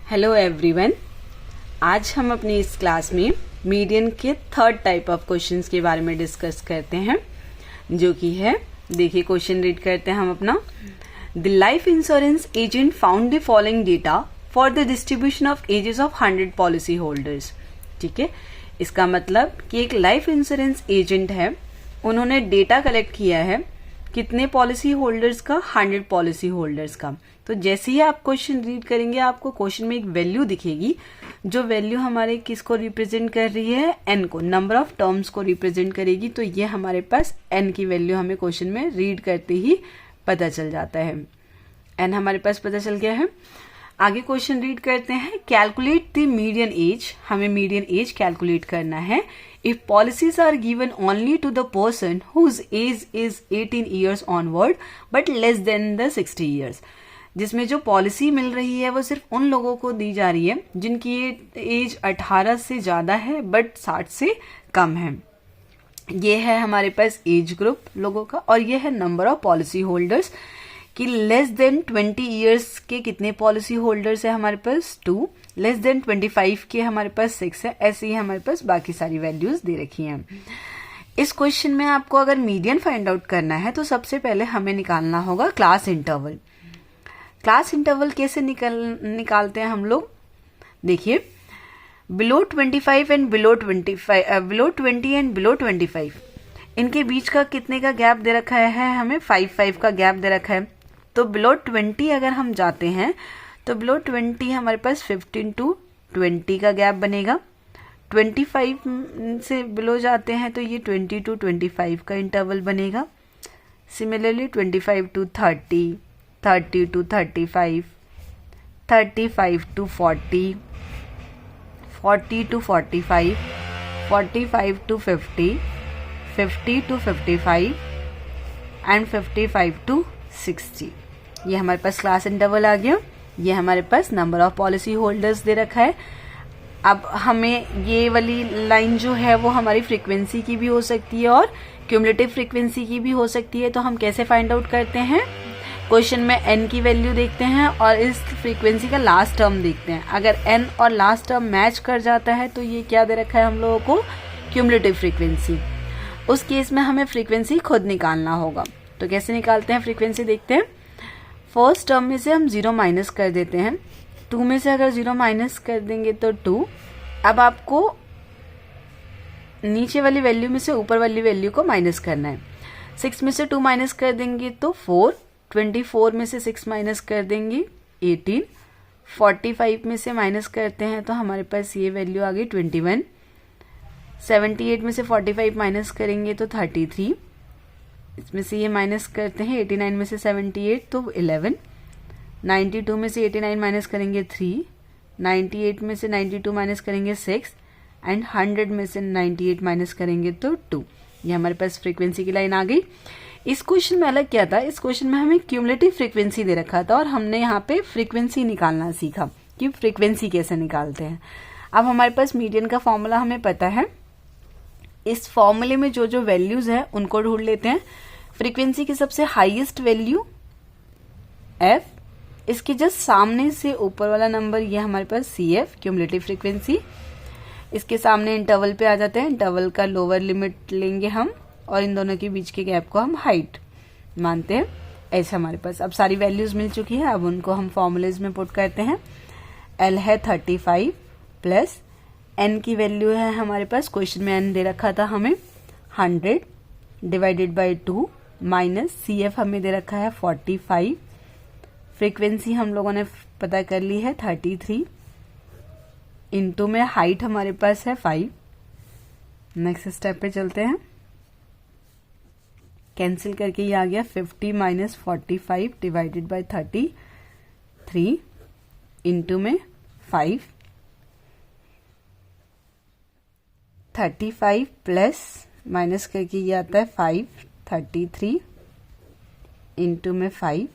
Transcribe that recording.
Hello everyone. आज हम अपनी इस क्लास में मीडियन के थर्ड टाइप ऑफ क्वेश्चंस के बारे में डिस्कस करते हैं, जो कि है, देखिए क्वेश्चन रीड करते हैं हम अपना। The life insurance agent found the following data for the distribution of ages of 100 policy holders. ठीक है, इसका मतलब कि एक लाइफ इंश्योरेंस एजेंट है, उन्होंने डेटा कलेक्ट किया है कितने पॉलिसी होल्डर्स का, 100 पॉलिसी होल्डर्स का। तो जैसे ही आप क्वेश्चन रीड करेंगे आपको क्वेश्चन में एक वैल्यू दिखेगी, जो वैल्यू हमारे किसको रिप्रेजेंट कर रही है, एन को, नंबर ऑफ टर्म्स को रिप्रेजेंट करेगी। तो ये हमारे पास एन की वैल्यू हमें क्वेश्चन में रीड करते ही पता चल जाता है। एन हमारे पास पता चल गया है। आगे क्वेश्चन रीड करते हैं। कैलकुलेट द मीडियन एज, हमें मीडियन एज कैलकुलेट करना है। If policies are given only to the person whose age is 18 years onward but less than the 60 years, जिसमें जो पॉलिसी मिल रही है वो सिर्फ उन लोगों को दी जा रही है जिनकी एज 18 से ज्यादा है बट 60 से कम है। ये है हमारे पास एज ग्रुप लोगों का, और ये है नंबर ऑफ पॉलिसी होल्डर्स कि लेस देन 20 ईयर्स के कितने पॉलिसी होल्डर्स है हमारे पास 2, लेस देन 25 के हमारे पास 6 है। ऐसे ही हमारे पास बाकी सारी वैल्यूज दे रखी हैं। इस क्वेश्चन में आपको अगर मीडियन फाइंड आउट करना है तो सबसे पहले हमें निकालना होगा क्लास इंटरवल। क्लास इंटरवल कैसे निकालते हैं हम लोग, देखिए below 25 and below 20 and below 25, इनके बीच का कितने का गैप दे रखा है, हमें 5 का गैप दे रखा है। तो बिलो 20 अगर हम जाते हैं तो बिलो 20 हमारे पास 15 to 20 का गैप बनेगा। 25 से बिलो जाते हैं तो ये 20 to 25 का इंटरवल बनेगा। Similarly 25 to 30, 30 to 35, 35 to 40, 40 to 45, 45 to 50, 50 to 55 and 55 to 60। ये हमारे पास क्लास इंटरवल आ गया। ये हमारे पास नंबर ऑफ पॉलिसी होल्डर्स दे रखा है। अब हमें ये वाली लाइन जो है वो हमारी फ्रीक्वेंसी की भी हो सकती है और क्यूमुलेटिव फ्रीक्वेंसी की भी हो सकती है। तो हम कैसे फाइंड आउट करते हैं, क्वेश्चन में एन की वैल्यू देखते हैं और इस फ्रीक्वेंसी का लास्ट टर्म देखते हैं। अगर एन और लास्ट टर्म मैच कर जाता है तो ये क्या दे रखा है हम लोगों को, क्यूमुलेटिव फ्रीक्वेंसी। उस केस में हमें फ्रीक्वेंसी खुद निकालना होगा। तो कैसे निकालते हैं फ्रीक्वेंसी, देखते हैं। फर्स्ट टर्म में से हम 0 माइनस कर देते हैं। 2 में से अगर 0 माइनस कर देंगे तो 2। अब आपको नीचे वाली वैल्यू में से ऊपर वाली वैल्यू को माइनस करना है। 6 में से 2 माइनस कर देंगे तो 4, 24 में से 6 माइनस कर देंगे 18, 45 में से माइनस करते हैं तो हमारे पास ये वैल्यू आ गई 21, 78 में से 45 माइनस करेंगे तो 33, इसमें से ये माइनस करते हैं 89 में से 78 तो 11, 92 में से 89 माइनस करेंगे 3, 98 में से 92 माइनस करेंगे 6 एंड 100 में से 98 माइनस करेंगे तो 2। ये हमारे पास फ्रीक्वेंसी की लाइन आ गई। इस क्वेश्चन में अलग क्या था, इस क्वेश्चन में हमें क्यूमुलेटिव फ्रीक्वेंसी दे रखा था और हमने यहाँ पे फ्रीक्वेंसी निकालना सीखा कि फ्रीक्वेंसी कैसे निकालते हैं। अब हमारे पास मीडियन का फॉर्मूला हमें पता है। इस फॉर्मूले में जो जो वैल्यूज है उनको ढूंढ लेते हैं। फ्रीक्वेंसी की सबसे हाईएस्ट वैल्यू एफ, इसके जस्ट सामने से ऊपर वाला नंबर ये हमारे पास सी एफ, क्यूमुलेटिव फ्रीक्वेंसी। इसके सामने इंटरवल पे आ जाते हैं। इंटरवल का लोअर लिमिट लेंगे हम और इन दोनों के बीच के गैप को हम हाइट मानते हैं। ऐसे हमारे पास अब सारी वैल्यूज मिल चुकी है। अब उनको हम फॉर्मूलेज में पुट करते हैं। एल है 35 प्लस एन की वैल्यू है हमारे पास, क्वेश्चन में एन दे रखा था हमें 100 divided by 2 minus C F हमें दे रखा है 45, फ्रीक्वेंसी हम लोगों ने पता कर ली है 33, इनटू में हाइट हमारे पास है 5। नेक्स्ट स्टेप पे चलते हैं। कैंसिल करके ये आ गया 50 माइनस 45 डिवाइडेड बाय 33 इनटू में 5, 35 प्लस माइनस करके ये आता है 5, 33 इंटू में 5